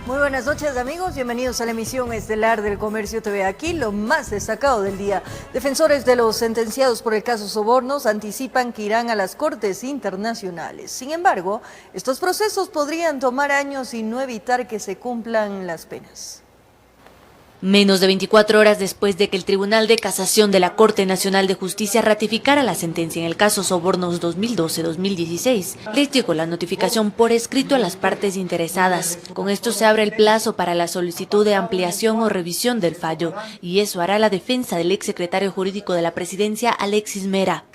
Muy buenas noches, amigos, bienvenidos a la emisión estelar del Comercio TV. Aquí lo más destacado del día. Defensores de los sentenciados por el caso Sobornos anticipan que irán a las cortes internacionales. Sin embargo, estos procesos podrían tomar años y no evitar que se cumplan las penas. Menos de 24 horas después de que el Tribunal de Casación de la Corte Nacional de Justicia ratificara la sentencia en el caso Sobornos 2012-2016, les llegó la notificación por escrito a las partes interesadas. Con esto se abre el plazo para la solicitud de ampliación o revisión del fallo, y eso hará la defensa del exsecretario jurídico de la Presidencia, Alexis Mera.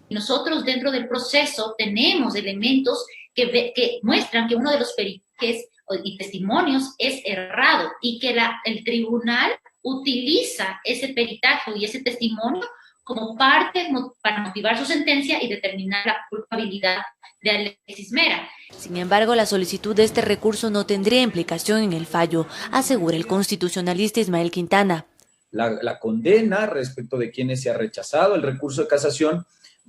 Nosotros dentro del proceso tenemos elementos que muestran que uno de los periques y testimonios es errado y que el tribunal utiliza ese peritaje y ese testimonio como parte para motivar su sentencia y determinar la culpabilidad de Alexis Mera. Sin embargo, la solicitud de este recurso no tendría implicación en el fallo, asegura el constitucionalista Ismael Quintana. La condena respecto de quienes se ha rechazado el recurso de casación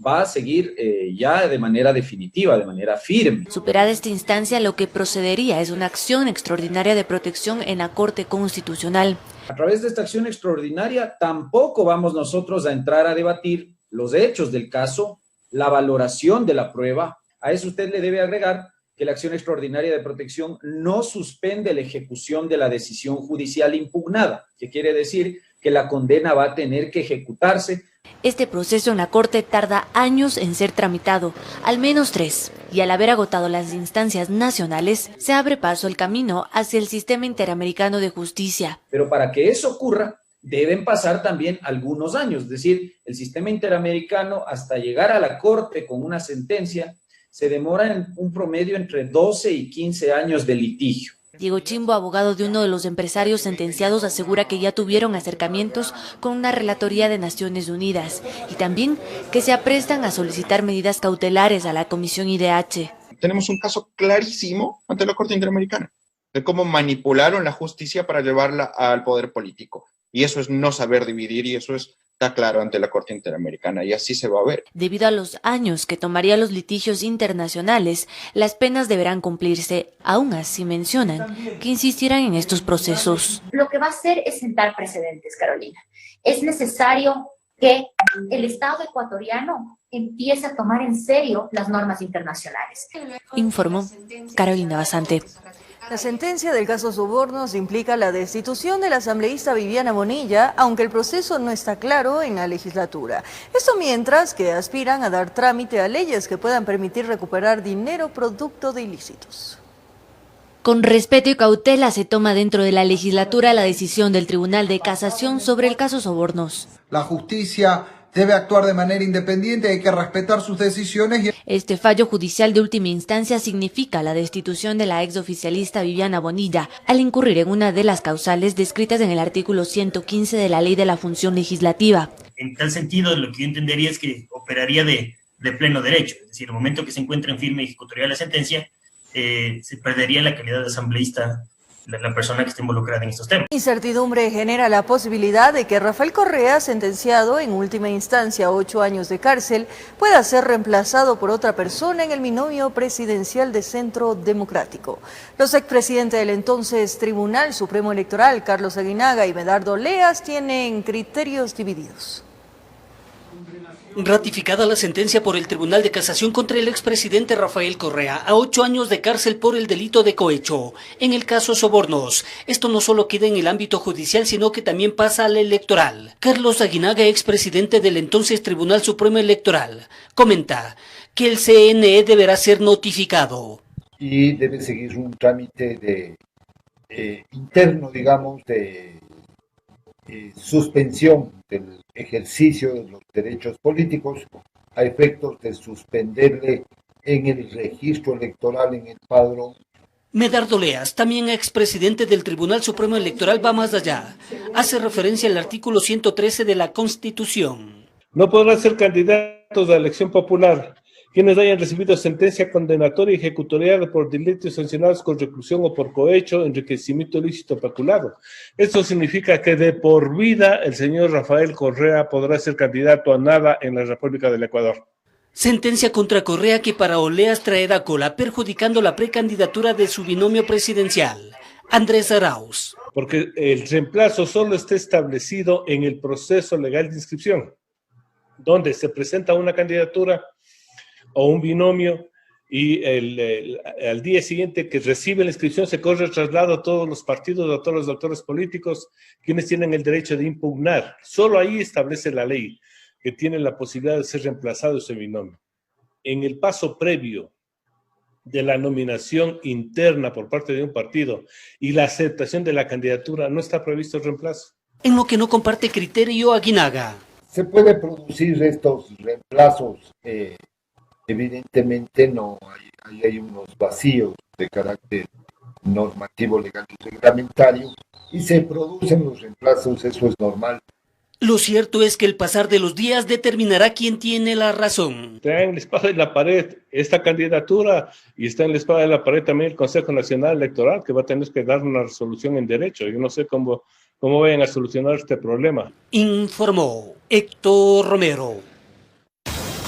va a seguir ya de manera definitiva, de manera firme. Superada esta instancia, lo que procedería es una acción extraordinaria de protección en la Corte Constitucional. A través de esta acción extraordinaria tampoco vamos nosotros a entrar a debatir los hechos del caso, la valoración de la prueba. A eso usted le debe agregar que la acción extraordinaria de protección no suspende la ejecución de la decisión judicial impugnada, que quiere decir que la condena va a tener que ejecutarse. Este proceso en la Corte tarda años en ser tramitado, al menos 3, y al haber agotado las instancias nacionales, se abre paso el camino hacia el Sistema Interamericano de Justicia. Pero para que eso ocurra, deben pasar también algunos años, es decir, el Sistema Interamericano hasta llegar a la Corte con una sentencia, se demora en un promedio entre 12 y 15 años de litigio. Diego Chimbo, abogado de uno de los empresarios sentenciados, asegura que ya tuvieron acercamientos con una relatoría de Naciones Unidas y también que se aprestan a solicitar medidas cautelares a la Comisión IDH. Tenemos un caso clarísimo ante la Corte Interamericana de cómo manipularon la justicia para llevarla al poder político. Y eso es no saber dividir y eso está claro ante la Corte Interamericana y así se va a ver. Debido a los años que tomaría los litigios internacionales, las penas deberán cumplirse. Aún así mencionan que insistirán en estos procesos. Lo que va a hacer es sentar precedentes, Carolina. Es necesario que el Estado ecuatoriano empiece a tomar en serio las normas internacionales. Informó Carolina Basante. La sentencia del caso Sobornos implica la destitución del asambleísta Viviana Bonilla, aunque el proceso no está claro en la legislatura. Esto mientras que aspiran a dar trámite a leyes que puedan permitir recuperar dinero producto de ilícitos. Con respeto y cautela se toma dentro de la legislatura la decisión del Tribunal de Casación sobre el caso Sobornos. La justicia debe actuar de manera independiente, hay que respetar sus decisiones. Este fallo judicial de última instancia significa la destitución de la exoficialista Viviana Bonilla al incurrir en una de las causales descritas en el artículo 115 de la Ley de la Función Legislativa. En tal sentido, lo que yo entendería es que operaría de pleno derecho, es decir, el momento que se encuentre en firme y ejecutoria la sentencia, se perdería la calidad de asambleísta la persona que esté involucrada en estos temas. Incertidumbre genera la posibilidad de que Rafael Correa, sentenciado en última instancia a 8 años de cárcel, pueda ser reemplazado por otra persona en el binomio presidencial de Centro Democrático. Los expresidentes del entonces Tribunal Supremo Electoral, Carlos Aguinaga y Medardo Leas, tienen criterios divididos. Ratificada la sentencia por el Tribunal de Casación contra el expresidente Rafael Correa a 8 años de cárcel por el delito de cohecho. En el caso Sobornos, esto no solo queda en el ámbito judicial, sino que también pasa al electoral. Carlos Aguinaga, expresidente del entonces Tribunal Supremo Electoral, comenta que el CNE deberá ser notificado. Y debe seguir un trámite interno, digamos, de suspensión del ejercicio de los derechos políticos a efectos de suspenderle en el registro electoral, en el padrón. Medardo Leas, también expresidente del Tribunal Supremo Electoral, va más allá. Hace referencia al artículo 113 de la Constitución. No podrán ser candidatos a la elección popular quienes hayan recibido sentencia condenatoria y ejecutoriada por delitos sancionados con reclusión o por cohecho, enriquecimiento ilícito peculado. Esto significa que de por vida el señor Rafael Correa podrá ser candidato a nada en la República del Ecuador. Sentencia contra Correa que para Oleas traerá cola, perjudicando la precandidatura de su binomio presidencial. Andrés Arauz. Porque el reemplazo solo está establecido en el proceso legal de inscripción, donde se presenta una candidatura o un binomio y al día siguiente que recibe la inscripción se corre el traslado a todos los partidos, a todos los actores políticos, quienes tienen el derecho de impugnar. Solo ahí establece la ley que tiene la posibilidad de ser reemplazado ese binomio. En el paso previo de la nominación interna por parte de un partido y la aceptación de la candidatura no está previsto el reemplazo. En lo que no comparte criterio Aguinaga. Se puede producir estos reemplazos, evidentemente no, hay unos vacíos de carácter normativo, legal y reglamentario, y se producen los reemplazos, eso es normal. Lo cierto es que el pasar de los días determinará quién tiene la razón. Está en la espada de la pared esta candidatura y está en la espada de la pared también el Consejo Nacional Electoral, que va a tener que dar una resolución en derecho. Yo no sé cómo vayan a solucionar este problema. Informó Héctor Romero.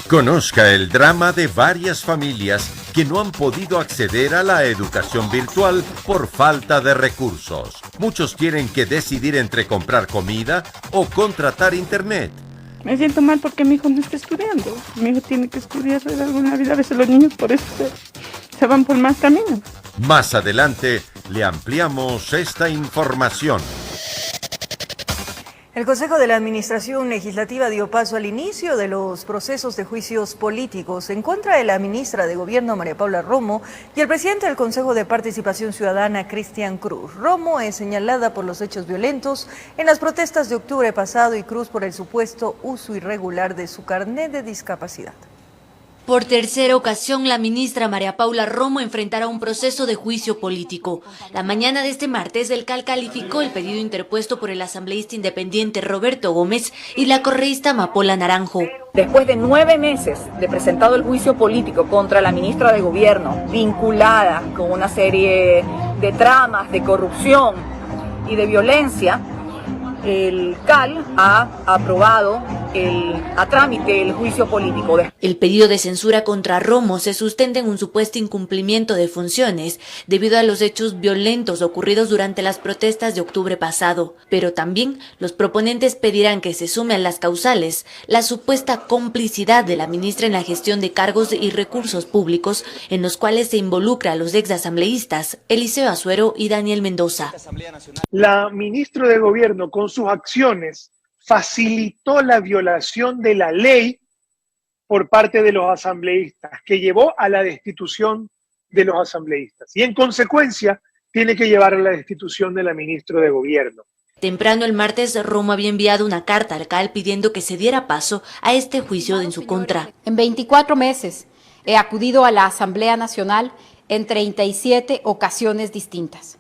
Conozca el drama de varias familias que no han podido acceder a la educación virtual por falta de recursos. Muchos tienen que decidir entre comprar comida o contratar internet. Me siento mal porque mi hijo no está estudiando. Mi hijo tiene que estudiar de alguna vida. A veces los niños por eso se van por más caminos. Más adelante le ampliamos esta información. El Consejo de la Administración Legislativa dio paso al inicio de los procesos de juicios políticos en contra de la ministra de Gobierno, María Paula Romo, y el presidente del Consejo de Participación Ciudadana, Cristian Cruz. Romo es señalada por los hechos violentos en las protestas de octubre pasado y Cruz por el supuesto uso irregular de su carnet de discapacidad. Por tercera ocasión, la ministra María Paula Romo enfrentará un proceso de juicio político. La mañana de este martes, el CAL calificó el pedido interpuesto por el asambleísta independiente Roberto Gómez y la correísta Amapola Naranjo. Después de 9 meses de presentado el juicio político contra la ministra de Gobierno, vinculada con una serie de tramas de corrupción y de violencia, el CAL ha aprobado a trámite el juicio político. El pedido de censura contra Romo se sustenta en un supuesto incumplimiento de funciones debido a los hechos violentos ocurridos durante las protestas de octubre pasado. Pero también los proponentes pedirán que se sume a las causales la supuesta complicidad de la ministra en la gestión de cargos y recursos públicos en los cuales se involucra a los exasambleístas Eliseo Azuero y Daniel Mendoza. La ministra de Gobierno con sus acciones facilitó la violación de la ley por parte de los asambleístas, que llevó a la destitución de los asambleístas. Y en consecuencia, tiene que llevar a la destitución de la ministra de Gobierno. Temprano el martes, Romo había enviado una carta al CAL pidiendo que se diera paso a este juicio en su contra. En 24 meses he acudido a la Asamblea Nacional en 37 ocasiones distintas.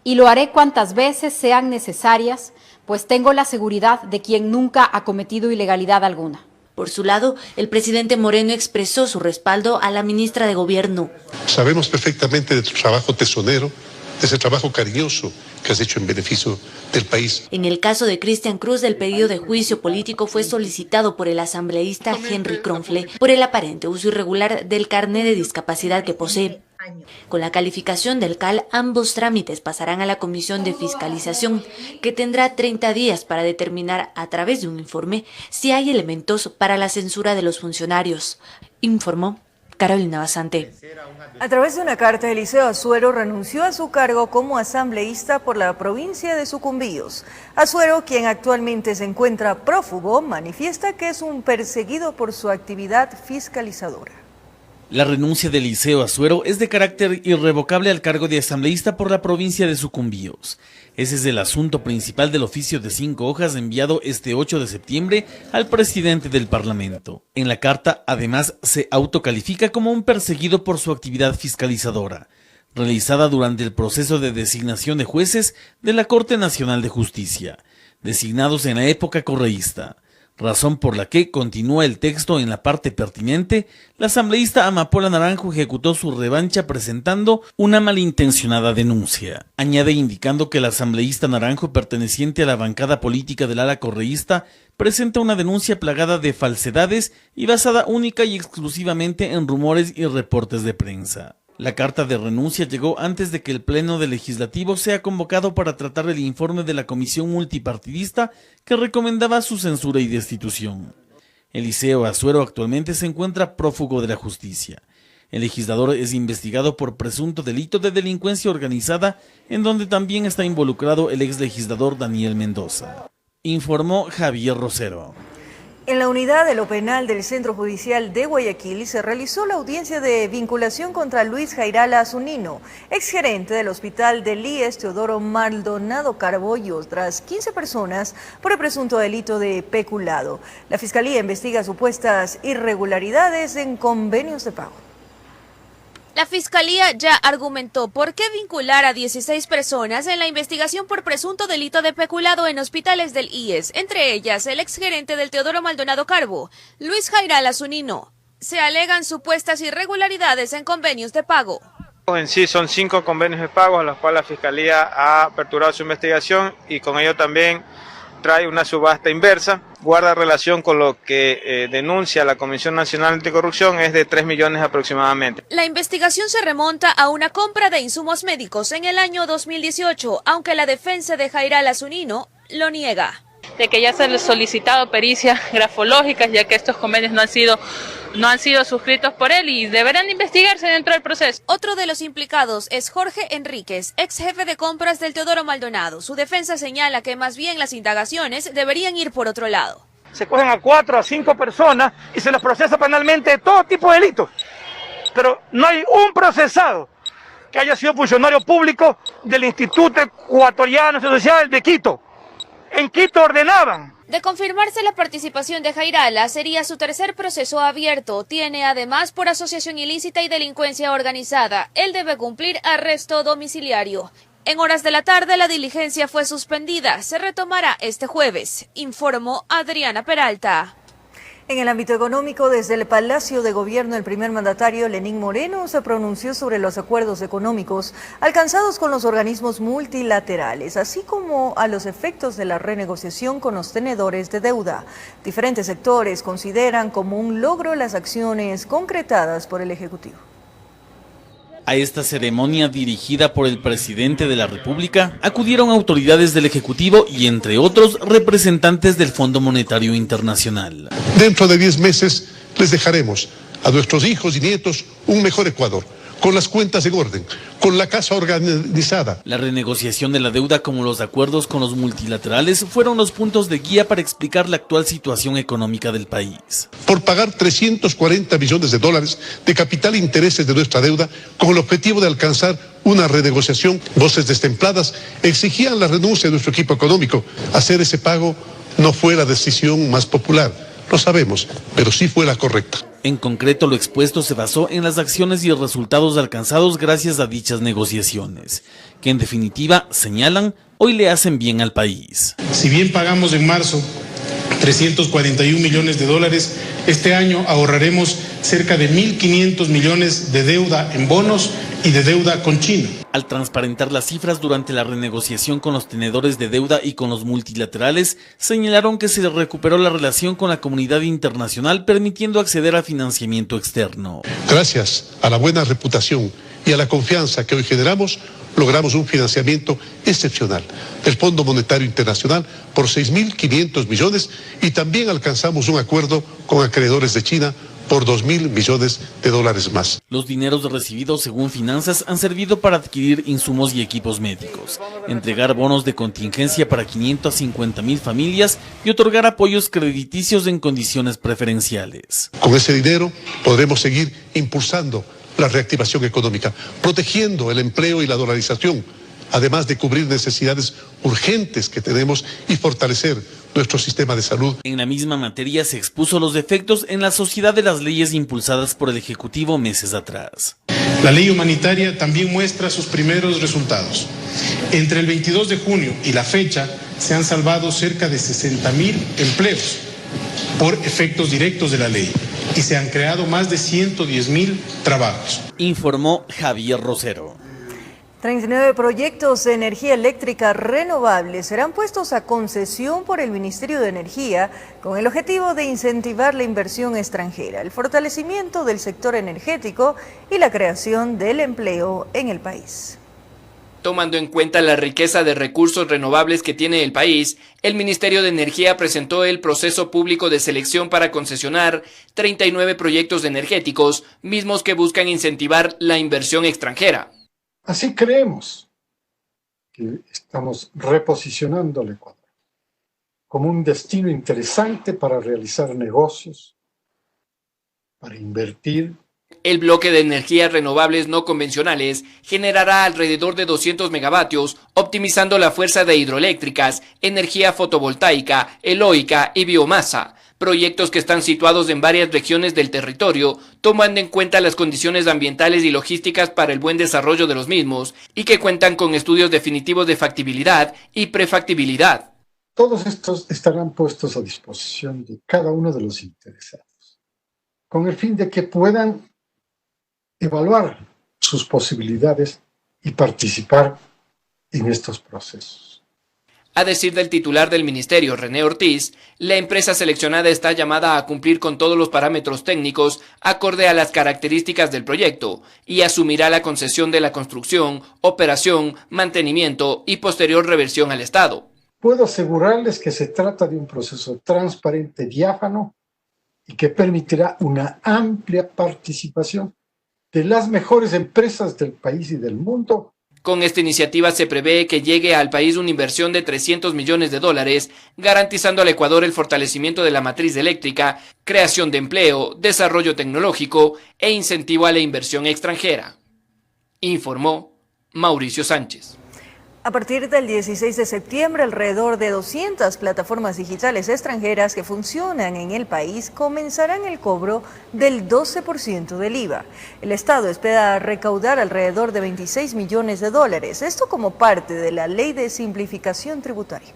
Y lo haré cuantas veces sean necesarias, pues tengo la seguridad de quien nunca ha cometido ilegalidad alguna. Por su lado, el presidente Moreno expresó su respaldo a la ministra de Gobierno. Sabemos perfectamente de tu trabajo tesonero, de ese trabajo cariñoso que has hecho en beneficio del país. En el caso de Cristian Cruz, el pedido de juicio político fue solicitado por el asambleísta Henry Kronfle por el aparente uso irregular del carnet de discapacidad que posee. Con la calificación del CAL, ambos trámites pasarán a la Comisión de Fiscalización, que tendrá 30 días para determinar a través de un informe si hay elementos para la censura de los funcionarios, informó Carolina Basante. A través de una carta, Eliseo Azuero renunció a su cargo como asambleísta por la provincia de Sucumbíos. Azuero, quien actualmente se encuentra prófugo, manifiesta que es un perseguido por su actividad fiscalizadora. La renuncia de Eliseo Azuero es de carácter irrevocable al cargo de asambleísta por la provincia de Sucumbíos. Ese es el asunto principal del oficio de 5 hojas enviado este 8 de septiembre al presidente del Parlamento. En la carta, además, se autocalifica como un perseguido por su actividad fiscalizadora, realizada durante el proceso de designación de jueces de la Corte Nacional de Justicia, designados en la época correísta. Razón por la que, continúa el texto en la parte pertinente, la asambleísta Amapola Naranjo ejecutó su revancha presentando una malintencionada denuncia. Añade indicando que la asambleísta Naranjo, perteneciente a la bancada política del ala correísta, presenta una denuncia plagada de falsedades y basada única y exclusivamente en rumores y reportes de prensa. La carta de renuncia llegó antes de que el Pleno del Legislativo sea convocado para tratar el informe de la comisión multipartidista que recomendaba su censura y destitución. Eliseo Azuero actualmente se encuentra prófugo de la justicia. El legislador es investigado por presunto delito de delincuencia organizada, en donde también está involucrado el exlegislador Daniel Mendoza. Informó Javier Rosero. En la unidad de lo penal del Centro Judicial de Guayaquil se realizó la audiencia de vinculación contra Luis Jairala Zunino, exgerente del Hospital del IES Teodoro Maldonado Carbo y otras 15 personas por el presunto delito de peculado. La Fiscalía investiga supuestas irregularidades en convenios de pago. La Fiscalía ya argumentó por qué vincular a 16 personas en la investigación por presunto delito de peculado en hospitales del IES, entre ellas el exgerente del Teodoro Maldonado Carbo, Luis Jairala Zunino. Se alegan supuestas irregularidades en convenios de pago. En sí son 5 convenios de pago a los cuales la Fiscalía ha aperturado su investigación y con ello también trae una subasta inversa, guarda relación con lo que denuncia la Comisión Nacional Anticorrupción, es de 3 millones aproximadamente. La investigación se remonta a una compra de insumos médicos en el año 2018, aunque la defensa de Jairala Zunino lo niega. De que ya se les ha solicitado pericias grafológicas, ya que estos convenios no han sido suscritos por él y deberán investigarse dentro del proceso. Otro de los implicados es Jorge Enríquez, ex jefe de compras del Teodoro Maldonado. Su defensa señala que más bien las indagaciones deberían ir por otro lado. Se cogen a 4 a 5 personas y se los procesa penalmente de todo tipo de delitos, pero no hay un procesado que haya sido funcionario público del Instituto Ecuatoriano Social de Quito. En Quito ordenaban. De confirmarse la participación de Jairala, sería su tercer proceso abierto. Tiene además por asociación ilícita y delincuencia organizada. Él debe cumplir arresto domiciliario. En horas de la tarde la diligencia fue suspendida. Se retomará este jueves, informó Adriana Peralta. En el ámbito económico, desde el Palacio de Gobierno, el primer mandatario Lenín Moreno se pronunció sobre los acuerdos económicos alcanzados con los organismos multilaterales, así como a los efectos de la renegociación con los tenedores de deuda. Diferentes sectores consideran como un logro las acciones concretadas por el Ejecutivo. A esta ceremonia dirigida por el presidente de la República acudieron autoridades del Ejecutivo y, entre otros, representantes del Fondo Monetario Internacional. Dentro de 10 meses les dejaremos a nuestros hijos y nietos un mejor Ecuador, con las cuentas en orden, con la casa organizada. La renegociación de la deuda como los acuerdos con los multilaterales fueron los puntos de guía para explicar la actual situación económica del país. Por pagar 340 millones de dólares de capital e intereses de nuestra deuda con el objetivo de alcanzar una renegociación, voces destempladas exigían la renuncia de nuestro equipo económico. Hacer ese pago no fue la decisión más popular, lo sabemos, pero sí fue la correcta. En concreto, lo expuesto se basó en las acciones y resultados alcanzados gracias a dichas negociaciones, que en definitiva, señalan, hoy le hacen bien al país. Si bien pagamos en marzo 341 millones de dólares, este año ahorraremos cerca de 1.500 millones de deuda en bonos y de deuda con China. Al transparentar las cifras durante la renegociación con los tenedores de deuda y con los multilaterales, señalaron que se recuperó la relación con la comunidad internacional, permitiendo acceder a financiamiento externo. Gracias a la buena reputación y a la confianza que hoy generamos, logramos un financiamiento excepcional del Fondo Monetario Internacional por 6.500 millones y también alcanzamos un acuerdo con acreedores de China por 2.000 millones de dólares más. Los dineros recibidos según Finanzas han servido para adquirir insumos y equipos médicos, entregar bonos de contingencia para 550.000 familias y otorgar apoyos crediticios en condiciones preferenciales. Con ese dinero podremos seguir impulsando la reactivación económica, protegiendo el empleo y la dolarización, además de cubrir necesidades urgentes que tenemos y fortalecer nuestro sistema de salud. En la misma materia se expuso los defectos en la sociedad de las leyes impulsadas por el Ejecutivo meses atrás. La ley humanitaria también muestra sus primeros resultados. Entre el 22 de junio y la fecha se han salvado cerca de 60.000 empleos por efectos directos de la ley y se han creado más de 110.000 trabajos. Informó Javier Rosero. 39 proyectos de energía eléctrica renovable serán puestos a concesión por el Ministerio de Energía con el objetivo de incentivar la inversión extranjera, el fortalecimiento del sector energético y la creación del empleo en el país. Tomando en cuenta la riqueza de recursos renovables que tiene el país, el Ministerio de Energía presentó el proceso público de selección para concesionar 39 proyectos energéticos, mismos que buscan incentivar la inversión extranjera. Así creemos que estamos reposicionando al Ecuador como un destino interesante para realizar negocios, para invertir. El bloque de energías renovables no convencionales generará alrededor de 200 megavatios, optimizando la fuerza de hidroeléctricas, energía fotovoltaica, eólica y biomasa. Proyectos que están situados en varias regiones del territorio, tomando en cuenta las condiciones ambientales y logísticas para el buen desarrollo de los mismos, y que cuentan con estudios definitivos de factibilidad y prefactibilidad. Todos estos estarán puestos a disposición de cada uno de los interesados, con el fin de que puedan evaluar sus posibilidades y participar en estos procesos. A decir del titular del ministerio, René Ortiz, la empresa seleccionada está llamada a cumplir con todos los parámetros técnicos acorde a las características del proyecto y asumirá la concesión de la construcción, operación, mantenimiento y posterior reversión al Estado. Puedo asegurarles que se trata de un proceso transparente, diáfano y que permitirá una amplia participación de las mejores empresas del país y del mundo. Con esta iniciativa se prevé que llegue al país una inversión de $300 millones, garantizando al Ecuador el fortalecimiento de la matriz eléctrica, creación de empleo, desarrollo tecnológico e incentivo a la inversión extranjera. Informó Mauricio Sánchez. A partir del 16 de septiembre, alrededor de 200 plataformas digitales extranjeras que funcionan en el país comenzarán el cobro del 12% del IVA. El Estado espera recaudar alrededor de $26 millones, esto como parte de la Ley de Simplificación Tributaria.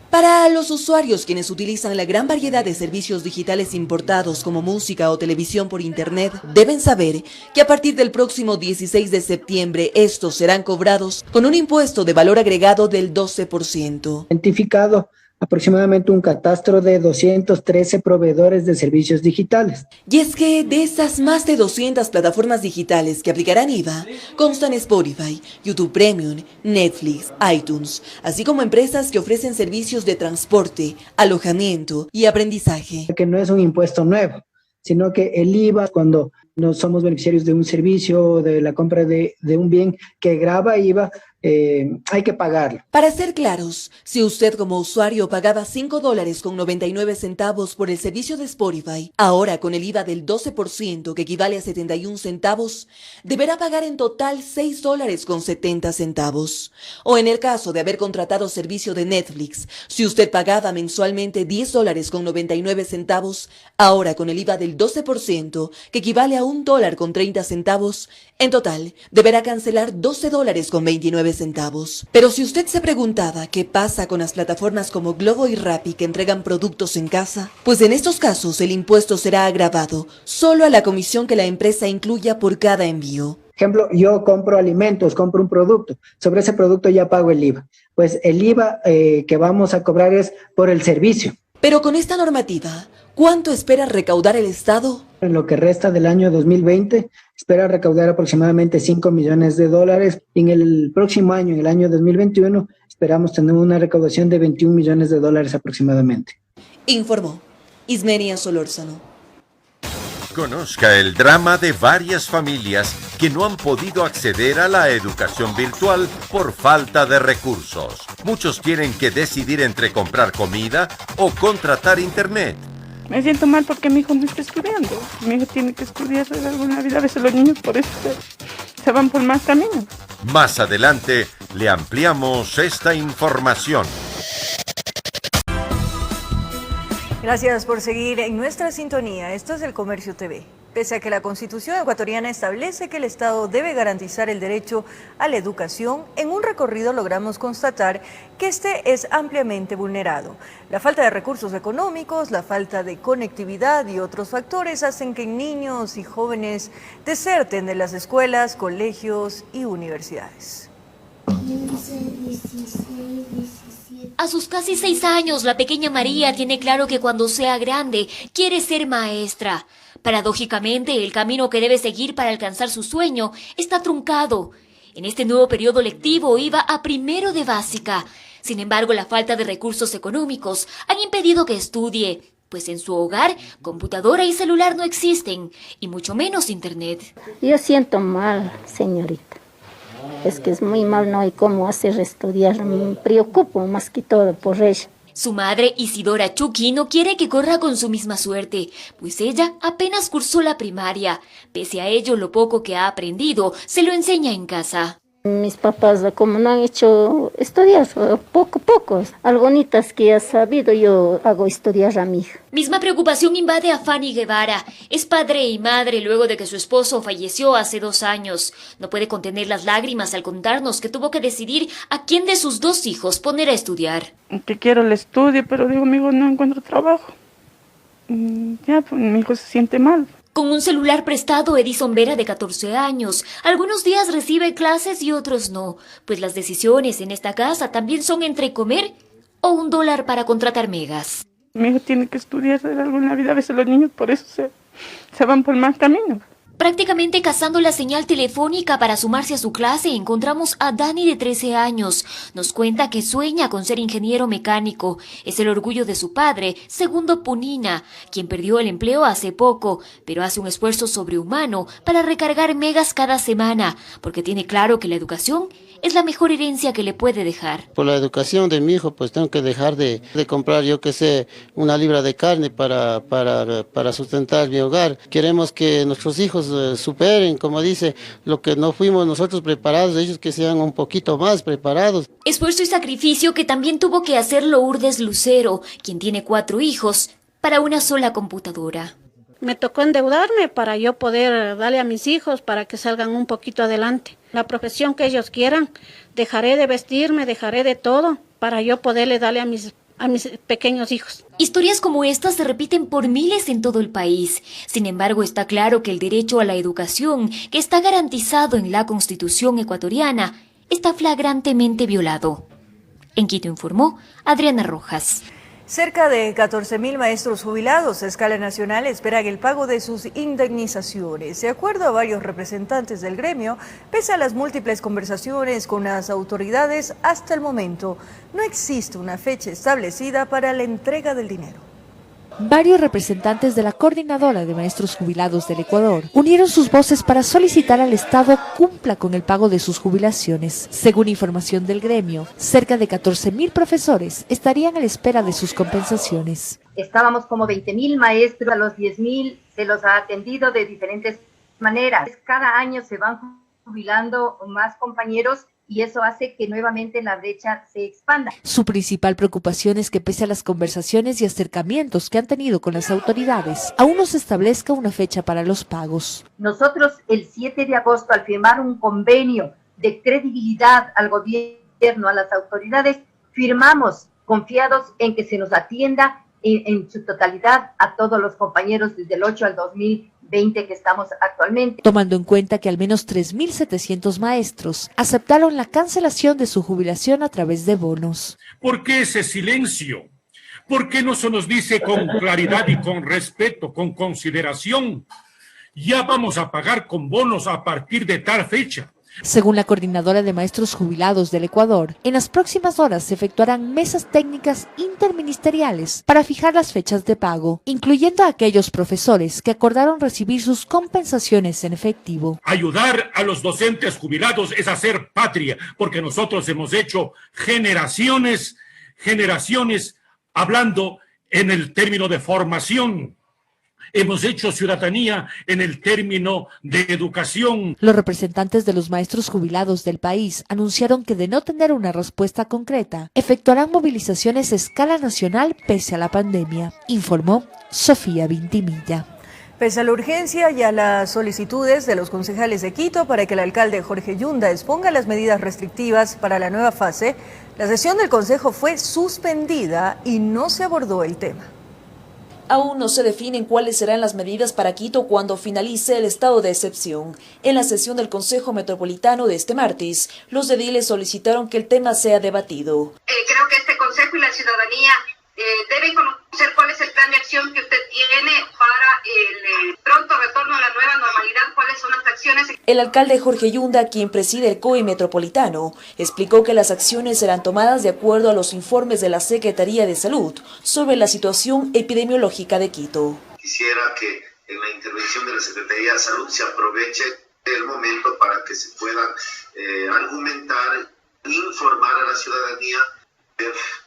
Para los usuarios quienes utilizan la gran variedad de servicios digitales importados como música o televisión por internet, deben saber que a partir del próximo 16 de septiembre estos serán cobrados con un impuesto de valor agregado del 12%. Identificado aproximadamente un catastro de 213 proveedores de servicios digitales. Y es que de esas más de 200 plataformas digitales que aplicarán IVA, constan Spotify, YouTube Premium, Netflix, iTunes, así como empresas que ofrecen servicios de transporte, alojamiento y aprendizaje. Que no es un impuesto nuevo, sino que el IVA, cuando no somos beneficiarios de un servicio o de la compra de un bien que grava IVA, hay que pagarlo. Para ser claros, si usted como usuario pagaba $5.99 por el servicio de Spotify, ahora con el IVA del 12% que equivale a 71 centavos, deberá pagar en total $6.70. O en el caso de haber contratado servicio de Netflix, si usted pagaba mensualmente $10.99, ahora con el IVA del 12% que equivale a $1.30, en total deberá cancelar $12.29. Pero si usted se preguntaba qué pasa con las plataformas como Globo y Rappi que entregan productos en casa, pues en estos casos el impuesto será agravado solo a la comisión que la empresa incluya por cada envío. Ejemplo, yo compro alimentos, compro un producto, sobre ese producto ya pago el IVA. Pues el IVA que vamos a cobrar es por el servicio. Pero con esta normativa, ¿cuánto espera recaudar el Estado? En lo que resta del año 2020, espera recaudar aproximadamente $5 millones. Y en el próximo año, en el año 2021, esperamos tener una recaudación de $21 millones aproximadamente. Informó Ismenia Solórzano. Conozca el drama de varias familias que no han podido acceder a la educación virtual por falta de recursos. Muchos tienen que decidir entre comprar comida o contratar internet. Me siento mal porque mi hijo no está estudiando. Mi hijo tiene que estudiar de alguna vida. A veces los niños por eso se van por más caminos. Más adelante le ampliamos esta información. Gracias por seguir en nuestra sintonía. Esto es El Comercio TV. Pese a que la Constitución ecuatoriana establece que el Estado debe garantizar el derecho a la educación, en un recorrido recorrido logramos constatar que este es ampliamente vulnerado. La falta de recursos económicos, la falta de conectividad y otros factores hacen que niños y jóvenes deserten de las escuelas, colegios y universidades. A sus casi 6 años, la pequeña María tiene claro que cuando sea grande quiere ser maestra. Paradójicamente, el camino que debe seguir para alcanzar su sueño está truncado. En este nuevo periodo lectivo iba a primero de básica. Sin embargo, la falta de recursos económicos han impedido que estudie, pues en su hogar, computadora y celular no existen, y mucho menos internet. Yo siento mal, señorita. Es que es muy mal, no hay cómo hacer estudiar. Me preocupo más que todo por ella. Su madre, Isidora Chucky, no quiere que corra con su misma suerte, pues ella apenas cursó la primaria. Pese a ello, lo poco que ha aprendido se lo enseña en casa. Mis papás, como no han hecho estudiar, pocos, algunitas que ha sabido, yo hago estudiar a mi hija. Misma preocupación invade a Fanny Guevara. Es padre y madre luego de que su esposo falleció hace 2 años. No puede contener las lágrimas al contarnos que tuvo que decidir a quién de sus 2 hijos poner a estudiar. Que quiero el estudio, pero digo, amigo, no encuentro trabajo. Ya, pues mi hijo se siente mal. Con un celular prestado, Edison Vera, de 14 años, algunos días recibe clases y otros no, pues las decisiones en esta casa también son entre comer o $1 para contratar megas. Mi hijo tiene que estudiar algo en la vida, a veces los niños por eso se van por mal camino. Prácticamente cazando la señal telefónica para sumarse a su clase, encontramos a Dani, de 13 años. Nos cuenta que sueña con ser ingeniero mecánico. Es el orgullo de su padre, Segundo Punina, quien perdió el empleo hace poco, pero hace un esfuerzo sobrehumano para recargar megas cada semana, porque tiene claro que la educación es la mejor herencia que le puede dejar. Por la educación de mi hijo, pues tengo que dejar de comprar, yo que sé, 1 libra de carne para sustentar mi hogar. Queremos que nuestros hijos superen, como dice, lo que no fuimos nosotros preparados, ellos que sean un poquito más preparados. Esfuerzo y sacrificio que también tuvo que hacer Lourdes Lucero, quien tiene 4 hijos, para una sola computadora. Me tocó endeudarme para yo poder darle a mis hijos para que salgan un poquito adelante. La profesión que ellos quieran, dejaré de vestirme, dejaré de todo para yo poderle darle a mis pequeños hijos. Historias como estas se repiten por miles en todo el país. Sin embargo, está claro que el derecho a la educación, que está garantizado en la Constitución ecuatoriana, está flagrantemente violado. En Quito informó Adriana Rojas. Cerca de 14.000 maestros jubilados a escala nacional esperan el pago de sus indemnizaciones. De acuerdo a varios representantes del gremio, pese a las múltiples conversaciones con las autoridades, hasta el momento no existe una fecha establecida para la entrega del dinero. Varios representantes de la Coordinadora de Maestros Jubilados del Ecuador unieron sus voces para solicitar al Estado cumpla con el pago de sus jubilaciones. Según información del gremio, cerca de 14.000 profesores estarían a la espera de sus compensaciones. Estábamos como 20.000 maestros, a los 10.000 se los ha atendido de diferentes maneras. Cada año se van jubilando más compañeros y eso hace que nuevamente la brecha se expanda. Su principal preocupación es que pese a las conversaciones y acercamientos que han tenido con las autoridades, aún no se establezca una fecha para los pagos. Nosotros el 7 de agosto, al firmar un convenio de credibilidad al gobierno, a las autoridades, firmamos confiados en que se nos atienda en su totalidad a todos los compañeros desde el 8 al 2020 que estamos actualmente. Tomando en cuenta que al menos 3.700 maestros aceptaron la cancelación de su jubilación a través de bonos. ¿Por qué ese silencio? ¿Por qué no se nos dice con claridad y con respeto, con consideración? Ya vamos a pagar con bonos a partir de tal fecha. Según la Coordinadora de Maestros Jubilados del Ecuador, en las próximas horas se efectuarán mesas técnicas interministeriales para fijar las fechas de pago, incluyendo a aquellos profesores que acordaron recibir sus compensaciones en efectivo. Ayudar a los docentes jubilados es hacer patria, porque nosotros hemos hecho generaciones hablando en el término de formación. Hemos hecho ciudadanía en el término de educación. Los representantes de los maestros jubilados del país anunciaron que de no tener una respuesta concreta, efectuarán movilizaciones a escala nacional pese a la pandemia, informó Sofía Vintimilla. Pese a la urgencia y a las solicitudes de los concejales de Quito para que el alcalde Jorge Yunda exponga las medidas restrictivas para la nueva fase, la sesión del Consejo fue suspendida y no se abordó el tema. Aún no se definen cuáles serán las medidas para Quito cuando finalice el estado de excepción. En la sesión del Consejo Metropolitano de este martes, los ediles solicitaron que el tema sea debatido. Creo que este Consejo y la ciudadanía deben conocer cuál es el plan de acción que usted tiene para el pronto retorno a la nueva normalidad, cuáles son las acciones. El alcalde Jorge Yunda, quien preside el COE Metropolitano, explicó que las acciones serán tomadas de acuerdo a los informes de la Secretaría de Salud sobre la situación epidemiológica de Quito. Quisiera que en la intervención de la Secretaría de Salud se aproveche el momento para que se puedan argumentar, informar a la ciudadanía de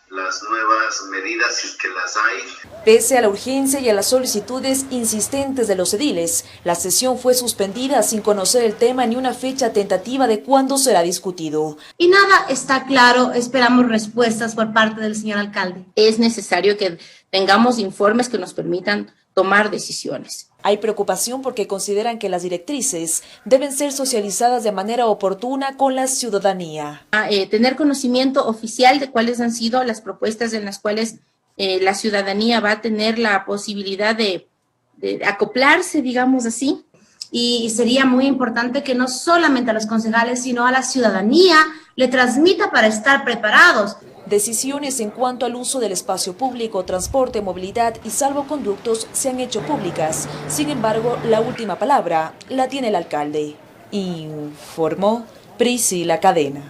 las nuevas medidas, si es que las hay. Pese a la urgencia y a las solicitudes insistentes de los ediles, la sesión fue suspendida sin conocer el tema ni una fecha tentativa de cuándo será discutido. Y nada está claro, esperamos respuestas por parte del señor alcalde. Es necesario que tengamos informes que nos permitan tomar decisiones. Hay preocupación porque consideran que las directrices deben ser socializadas de manera oportuna con la ciudadanía. Tener conocimiento oficial de cuáles han sido las propuestas en las cuales la ciudadanía va a tener la posibilidad de acoplarse, digamos así. Y sería muy importante que no solamente a los concejales, sino a la ciudadanía le transmita para estar preparados. Decisiones en cuanto al uso del espacio público, transporte, movilidad y salvoconductos se han hecho públicas. Sin embargo, la última palabra la tiene el alcalde. Informó Priscila Cadena.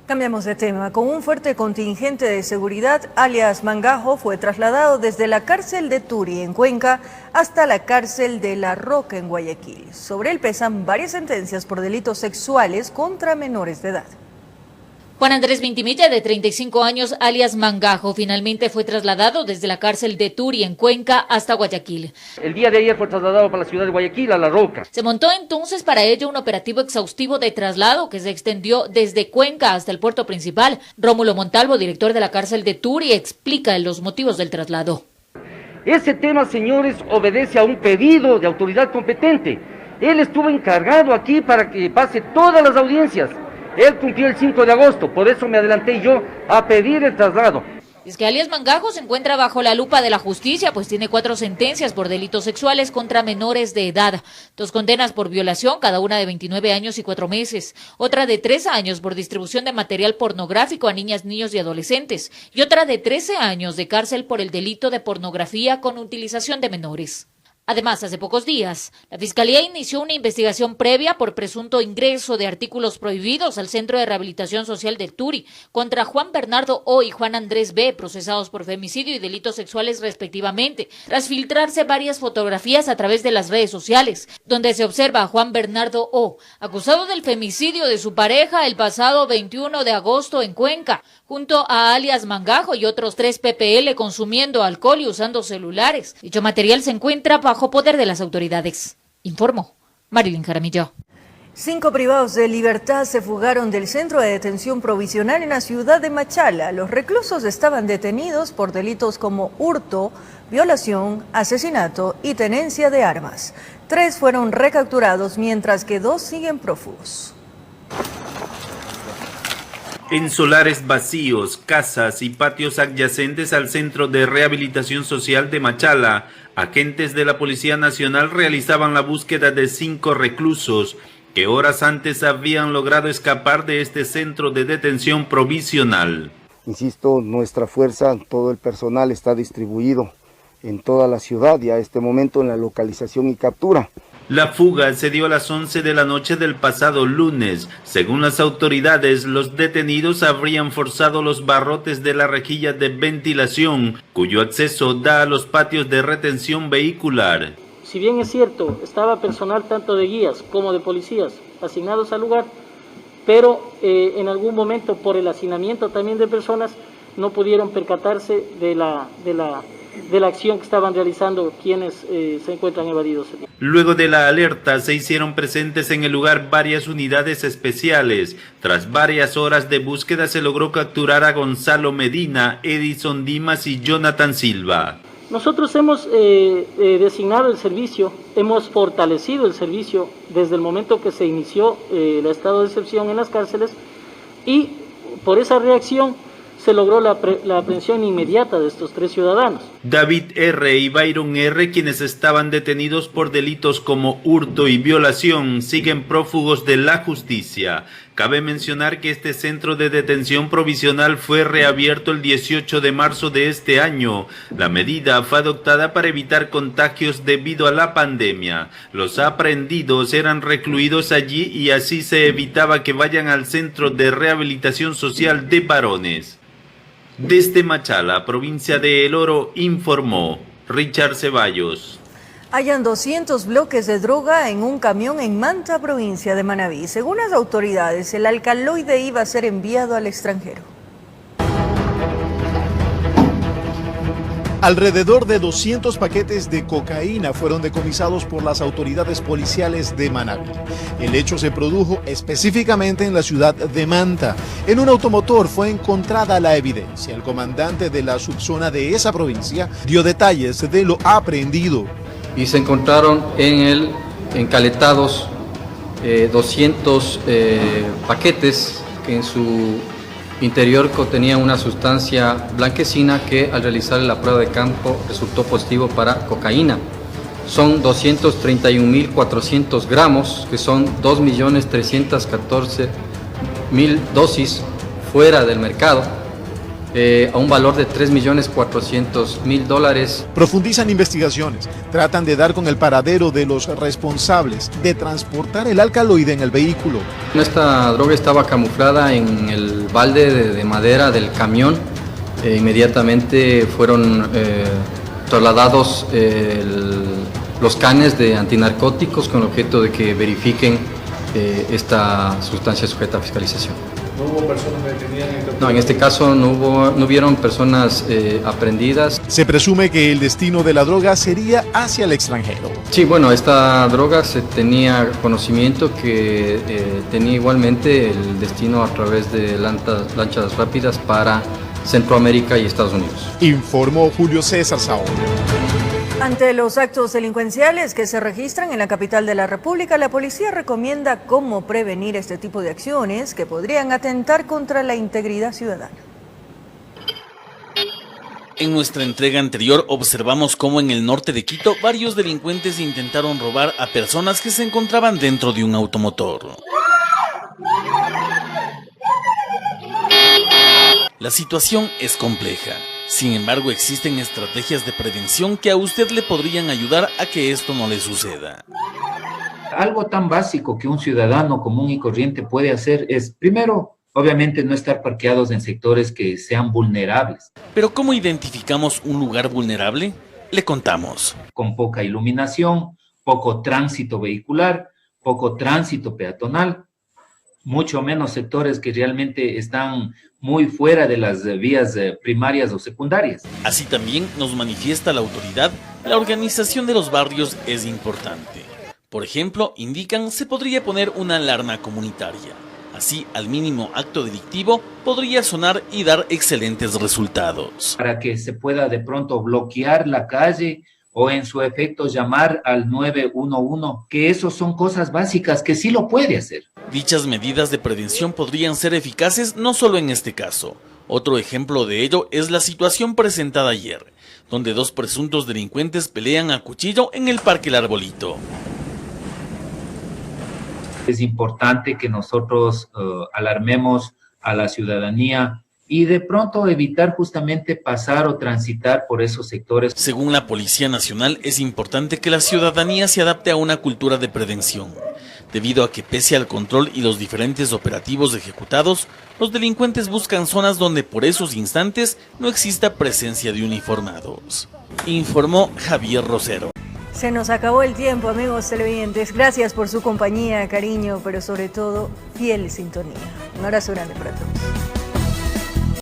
Cambiamos de tema. Con un fuerte contingente de seguridad, alias Mangajo fue trasladado desde la cárcel de Turi, en Cuenca, hasta la cárcel de La Roca, en Guayaquil. Sobre él pesan varias sentencias por delitos sexuales contra menores de edad. Juan Andrés Vintimilla, de 35 años, alias Mangajo, finalmente fue trasladado desde la cárcel de Turi, en Cuenca, hasta Guayaquil. El día de ayer fue trasladado para la ciudad de Guayaquil, a La Roca. Se montó entonces para ello un operativo exhaustivo de traslado que se extendió desde Cuenca hasta el puerto principal. Rómulo Montalvo, director de la cárcel de Turi, explica los motivos del traslado. Ese tema, señores, obedece a un pedido de autoridad competente. Él estuvo encargado aquí para que pase todas las audiencias. Él cumplió el 5 de agosto, por eso me adelanté yo a pedir el traslado. Es que alias Mangajo se encuentra bajo la lupa de la justicia, pues tiene 4 sentencias por delitos sexuales contra menores de edad. 2 condenas por violación, cada una de 29 años y 4 meses. Otra de 3 años por distribución de material pornográfico a niñas, niños y adolescentes. Y otra de 13 años de cárcel por el delito de pornografía con utilización de menores. Además, hace pocos días, la Fiscalía inició una investigación previa por presunto ingreso de artículos prohibidos al Centro de Rehabilitación Social de Turi contra Juan Bernardo O. y Juan Andrés B., procesados por femicidio y delitos sexuales respectivamente, tras filtrarse varias fotografías a través de las redes sociales, donde se observa a Juan Bernardo O., acusado del femicidio de su pareja el pasado 21 de agosto en Cuenca, junto a alias Mangajo y otros 3 PPL consumiendo alcohol y usando celulares. Dicho material se encuentra bajo poder de las autoridades. Informó Marilyn Jaramillo. 5 privados de libertad se fugaron del centro de detención provisional en la ciudad de Machala. Los reclusos estaban detenidos por delitos como hurto, violación, asesinato y tenencia de armas. 3 fueron recapturados, mientras que 2 siguen prófugos. En solares vacíos, casas y patios adyacentes al Centro de Rehabilitación Social de Machala, agentes de la Policía Nacional realizaban la búsqueda de 5 reclusos que horas antes habían logrado escapar de este centro de detención provisional. Insisto, nuestra fuerza, todo el personal está distribuido en toda la ciudad y a este momento en la localización y captura. La fuga se dio a las 11 de la noche del pasado lunes. Según las autoridades, los detenidos habrían forzado los barrotes de la rejilla de ventilación, cuyo acceso da a los patios de retención vehicular. Si bien es cierto, estaba personal tanto de guías como de policías asignados al lugar, pero en algún momento por el hacinamiento también de personas no pudieron percatarse de la acción que estaban realizando quienes se encuentran evadidos. Luego de la alerta se hicieron presentes en el lugar varias unidades especiales. Tras varias horas de búsqueda se logró capturar a Gonzalo Medina, Edison Dimas y Jonathan Silva. Nosotros hemos designado el servicio, hemos fortalecido el servicio desde el momento que se inició el estado de excepción en las cárceles y por esa reacción se logró la aprehensión inmediata de estos 3 ciudadanos. David R. y Byron R., quienes estaban detenidos por delitos como hurto y violación, siguen prófugos de la justicia. Cabe mencionar que este centro de detención provisional fue reabierto el 18 de marzo de este año. La medida fue adoptada para evitar contagios debido a la pandemia. Los aprehendidos eran recluidos allí y así se evitaba que vayan al centro de rehabilitación social de varones. Desde Machala, provincia de El Oro, informó Richard Ceballos. Hallan 200 bloques de droga en un camión en Manta, provincia de Manabí. Según las autoridades, el alcaloide iba a ser enviado al extranjero. Alrededor de 200 paquetes de cocaína fueron decomisados por las autoridades policiales de Manabí. El hecho se produjo específicamente en la ciudad de Manta. En un automotor fue encontrada la evidencia. El comandante de la subzona de esa provincia dio detalles de lo aprehendido. Y se encontraron encaletados 200 paquetes que en su interior contenía una sustancia blanquecina que al realizar la prueba de campo resultó positivo para cocaína. Son 231.400 gramos, que son 2.314.000 dosis fuera del mercado, a un valor de $3.400.000. Profundizan investigaciones, tratan de dar con el paradero de los responsables de transportar el alcaloide en el vehículo. Esta droga estaba camuflada en el balde de madera del camión. Inmediatamente fueron trasladados los canes de antinarcóticos con el objeto de que verifiquen esta sustancia sujeta a fiscalización. ¿No hubo personas detenidas? No, en este caso no hubieron personas aprehendidas. Se presume que el destino de la droga sería hacia el extranjero. Sí, bueno, esta droga se tenía conocimiento que tenía igualmente el destino a través de lanchas rápidas para Centroamérica y Estados Unidos. Informó Julio César Saúl. Ante los actos delincuenciales que se registran en la capital de la República, la policía recomienda cómo prevenir este tipo de acciones que podrían atentar contra la integridad ciudadana. En nuestra entrega anterior observamos cómo en el norte de Quito varios delincuentes intentaron robar a personas que se encontraban dentro de un automotor. La situación es compleja. Sin embargo, existen estrategias de prevención que a usted le podrían ayudar a que esto no le suceda. Algo tan básico que un ciudadano común y corriente puede hacer es, primero, obviamente no estar parqueados en sectores que sean vulnerables. Pero ¿cómo identificamos un lugar vulnerable? Le contamos. Con poca iluminación, poco tránsito vehicular, poco tránsito peatonal, mucho menos sectores que realmente están muy fuera de las vías primarias o secundarias. Así también nos manifiesta la autoridad, la organización de los barrios es importante. Por ejemplo, indican, se podría poner una alarma comunitaria. Así, al mínimo acto delictivo, podría sonar y dar excelentes resultados. Para que se pueda de pronto bloquear la calle o en su efecto llamar al 911, que eso son cosas básicas que sí lo puede hacer. Dichas medidas de prevención podrían ser eficaces no solo en este caso. Otro ejemplo de ello es la situación presentada ayer, donde 2 presuntos delincuentes pelean a cuchillo en el Parque El Arbolito. Es importante que nosotros alarmemos a la ciudadanía y de pronto evitar justamente pasar o transitar por esos sectores. Según la Policía Nacional, es importante que la ciudadanía se adapte a una cultura de prevención, debido a que pese al control y los diferentes operativos ejecutados, los delincuentes buscan zonas donde por esos instantes no exista presencia de uniformados. Informó Javier Rosero. Se nos acabó el tiempo, amigos televidentes. Gracias por su compañía, cariño, pero sobre todo, fiel sintonía. Un abrazo grande para todos.